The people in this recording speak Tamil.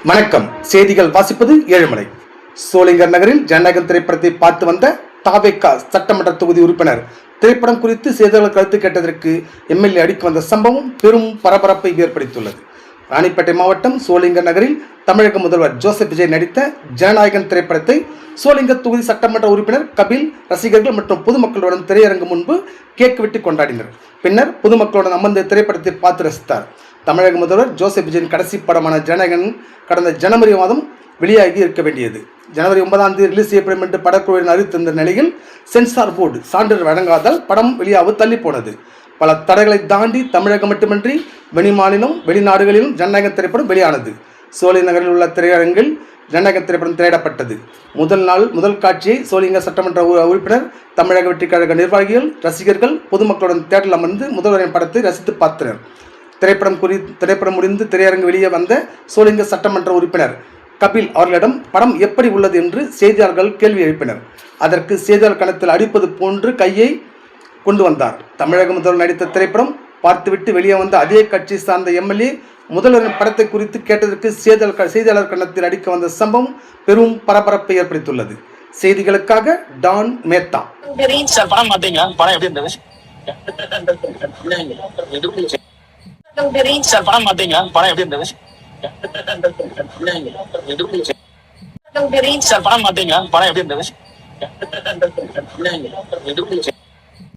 வணக்கம். செய்திகள் வாசிப்பது ஏழுமலை. சோளிங்கர் நகரில் ஜனநாயகம் திரைப்படத்தை பார்த்து வந்த தாவேகா சட்டமன்ற தொகுதி உறுப்பினர் திரைப்படம் குறித்து செய்தியாளர் கருத்து கேட்டதற்கு எம்எல்ஏ அடிக்க வந்த சம்பவம் பெரும் பரபரப்பை ஏற்படுத்தியுள்ளது. ராணிப்பேட்டை மாவட்டம் சோளிங்கர் நகரில் தமிழக முதல்வர் ஜோசப் விஜய் நடித்த ஜனநாயகம் திரைப்படத்தை சோளிங்கர் தொகுதி சட்டமன்ற உறுப்பினர் கபில் ரசிகர்கள் மற்றும் பொதுமக்களுடன் திரையரங்கு முன்பு கேக் வெட்டி கொண்டாடினர். பின்னர் பொதுமக்களுடன் அமர்ந்து திரைப்படத்தை பார்த்து ரசித்தார். தமிழக முதல்வர் ஜோசப் விஜயின் கடைசி படமான ஜனநாயகன் கடந்த ஜனவரி மாதம் வெளியாகி இருக்க வேண்டியது. ஜனவரி 9 ரிலீஸ் செய்யப்படும் என்று படக்குழுவினர் அறிவித்திருந்த நிலையில் சென்சார் போர்டு சான்றிதழ் வழங்காதால் படம் வெளியாக தள்ளி போனது. பல தடைகளை தாண்டி தமிழகம் மட்டுமின்றி வெளிமாநிலம் வெளிநாடுகளிலும் ஜனநாயக திரைப்படம் வெளியானது. சோழி நகரில் உள்ள திரையரங்கில் ஜனநாயக திரைப்படம் திரையிடப்பட்டது. முதல் காட்சியை சோளிங்கர் சட்டமன்ற உறுப்பினர், தமிழக வெற்றிக் கழக நிர்வாகிகள், ரசிகர்கள் பொதுமக்களுடன் தேட்டரில் அமர்ந்து முதல்வரின் படத்தை ரசித்து பார்த்தனர். திரைப்படம் முடிந்து திரையரங்கு வெளியே வந்த சோளிங்கர் சட்டமன்ற உறுப்பினர் கபில் அவர்களிடம் படம் எப்படி உள்ளது என்று செய்தியாளர்கள் கேள்வி எழுப்பினர். அதற்கு செய்தியாளர் கணத்தில் அடிப்பது போன்று கையை கொண்டு வந்தார். தமிழக முதல்வர் நடித்த திரைப்படம் பார்த்துவிட்டு வெளியே வந்த அதே கட்சி சார்ந்த எம்எல்ஏ முதல்வரின் படத்தை குறித்து கேட்டதற்கு செய்தியாளர் கணத்தில் அடிக்க வந்த சம்பவம் பெரும் பரபரப்பை ஏற்படுத்தியுள்ளது. செய்திகளுக்காக டான் மேத்தா. சார் படம் பார்த்தீங்க, படம் எப்படி இருந்தது? சார் படம் பார்த்தீங்க, படம் எப்படி இருந்தது?